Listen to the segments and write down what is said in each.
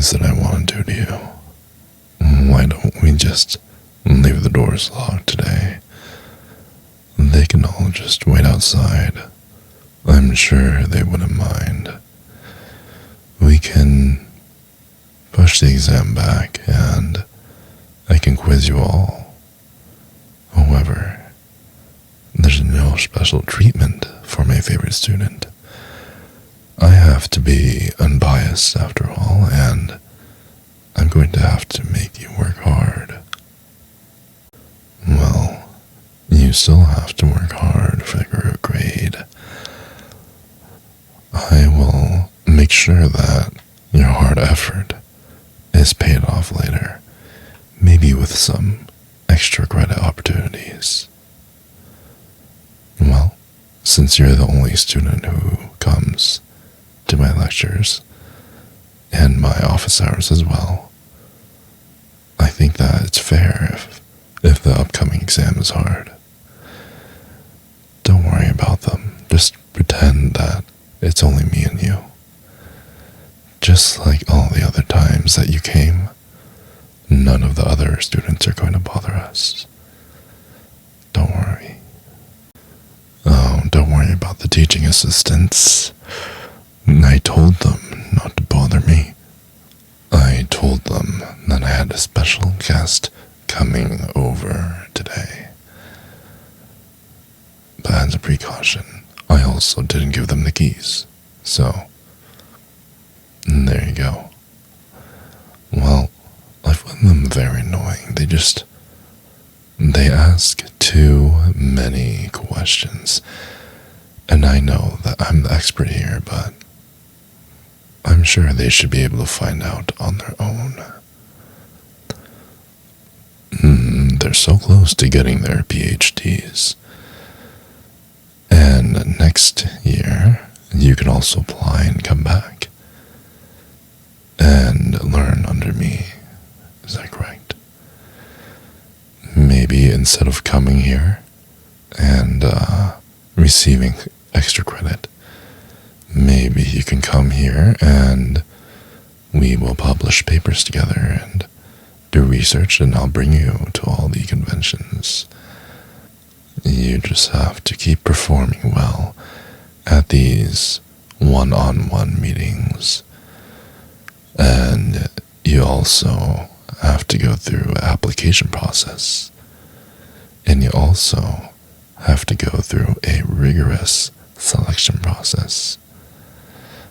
things that I want to do to you. Why don't we just leave the doors locked today? They can all just wait outside. I'm sure they wouldn't mind. We can push the exam back and I can quiz you all. However, there's no special treatment for my favorite student. I have to be unbiased after all, and I'm going to have to make you work hard. Well, you still have to work hard for your grade. I will make sure that your hard effort is paid off later, maybe with some extra credit opportunities. Well, since you're the only student who comes to my lectures and my office hours as well, I think that it's fair if the upcoming exam is hard. Don't worry about them. Just pretend that it's only me and you. Just like all the other times that you came, none of the other students are going to bother us. Don't worry. Oh, don't worry about the teaching assistants. I told them not to bother me. I told them that I had a special guest coming over today. But as a precaution, I also didn't give them the keys. So, there you go. Well, I find them very annoying. They ask too many questions. And I know that I'm the expert here, but I'm sure they should be able to find out on their own. They're so close to getting their PhDs. And next year, you can also apply and come back and learn under me. Is that correct? Maybe instead of coming here and receiving extra credit, maybe you can come here and we will publish papers together and do research, and I'll bring you to all the conventions. You just have to keep performing well at these one-on-one meetings. And you also have to go through an application process. And you also have to go through a rigorous selection process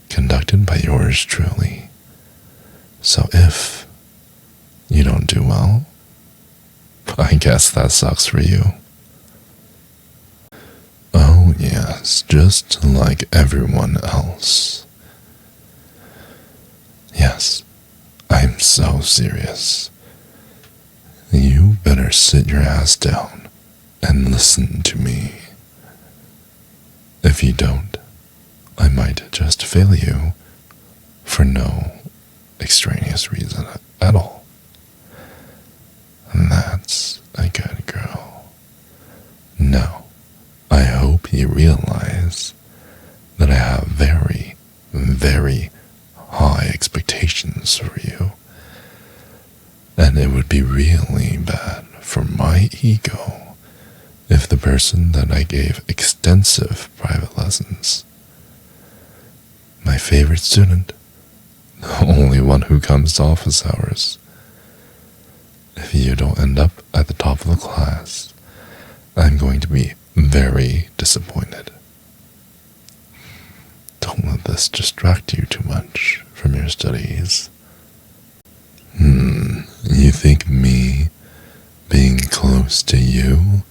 conducted by yours truly. So if you don't do well, I guess that sucks for you. Oh yes, just like everyone else. Yes, I'm so serious. You better sit your ass down and listen to me. If you don't, I might just fail you for no extraneous reason at all. And that's a good girl. Now, I hope you realize that I have very, very high expectations for you. And it would be really bad for my ego if the person that I gave extensive private lessons, my favorite student, the only one who comes to office hours, if you don't end up at the top of the class, I'm going to be very disappointed. Don't let this distract you too much from your studies. You think me being close to you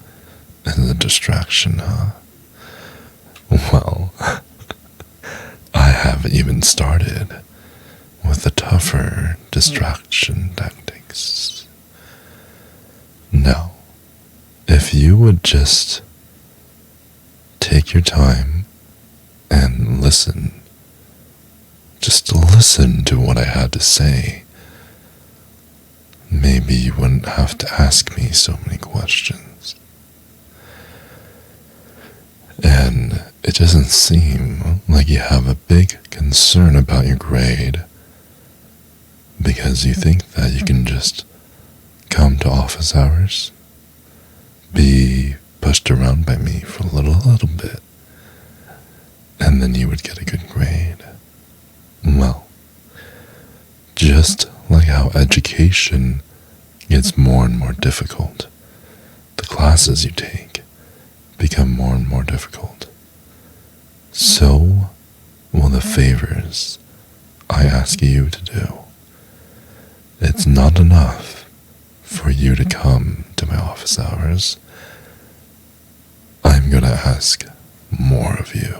is a distraction, huh? Well, I haven't even started with the tougher distraction tactics. Now, if you would just take your time and listen, just listen to what I had to say, maybe you wouldn't have to ask me so many questions. And it doesn't seem like you have a big concern about your grade. because you think that you can just come to office hours, be pushed around by me for a little bit, and then you would get a good grade. Well, just like how education gets more and more difficult, the classes you take become more and more difficult. So will the favors I ask you to do. It's not enough for you to come to my office hours. I'm gonna ask more of you.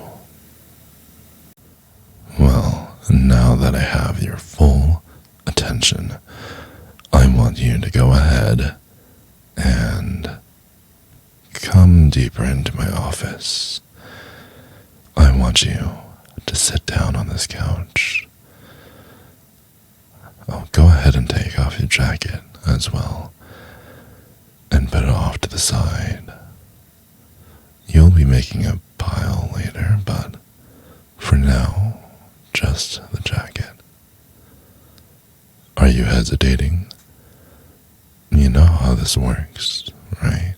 Well, now that I have your full attention, I want you to go ahead and come deeper into my office. I want you to sit down on this couch. Oh, go ahead and take off your jacket as well and put it off to the side. You'll be making a pile later, but for now, just the jacket. Are you hesitating? You know how this works, right?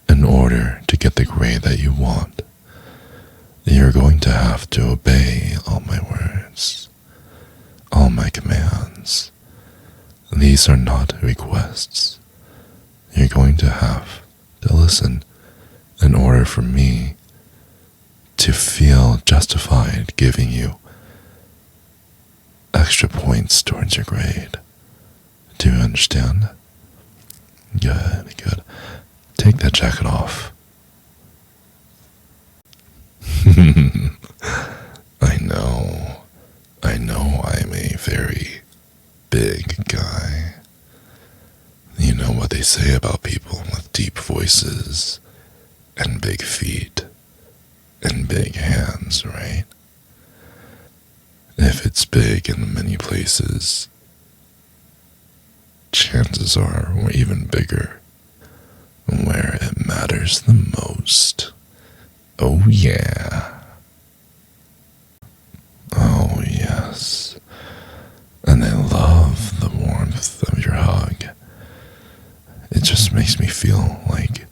In order to get the grade that you want, you're going to have to obey all my words, all my commands. These are not requests. You're going to have to listen in order for me to feel justified giving you extra points towards your grade. Do you understand? Good, good. Take that jacket off. I know I'm a very big guy. You know what they say about people with deep voices and big feet and big hands, right? If it's big in many places, chances are we're even bigger where it matters the most. Oh yeah. Oh yes. And I love the warmth of your hug. It just makes me feel like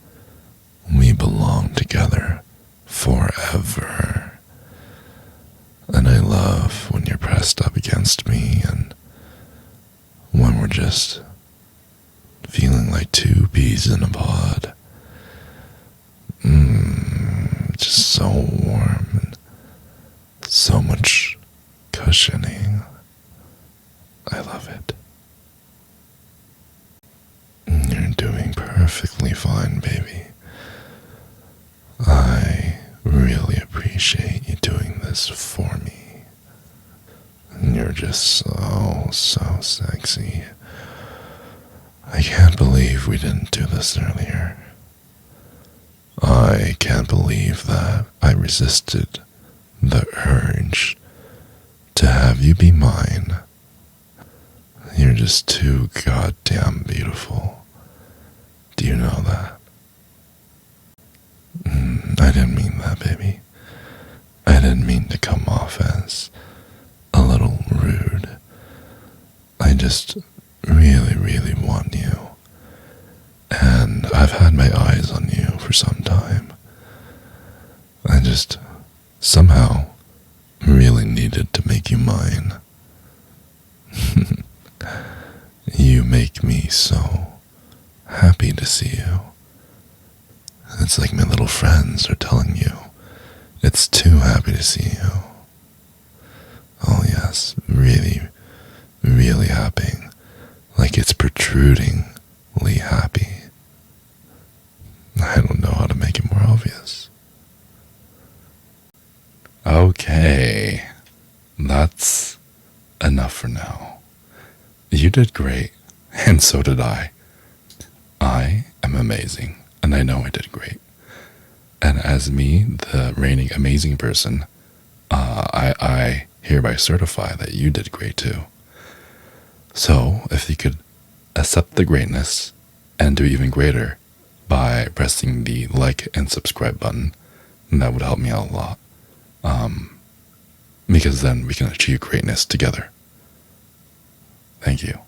we belong together forever. And I love when you're pressed up against me and when we're just feeling like two peas in a pod. Just so warm and so much cushioning. I love it. You're doing perfectly fine, baby. I really appreciate you doing this for me. You're just so sexy. I can't believe we didn't do this earlier. I can't believe that I resisted the urge to have you be mine. You're just too goddamn beautiful. Do you know that? I didn't mean that, baby. I didn't mean to come off as a little rude. I just really want you. And I've had my eyes on you for some time. I just somehow really needed to make you mine. You make me so happy to see you. It's like my little friends are telling you it's too happy to see you. Oh yes, really happy. Like it's protrudingly happy. I don't know how to make it more obvious. Okay, that's enough for now. You did great, and so did I. I am amazing, and I know I did great. And as me, the reigning amazing person, I hereby certify that you did great too. So, if you could accept the greatness and do even greater by pressing the like and subscribe button, that would help me out a lot. Because then we can achieve greatness together. Thank you.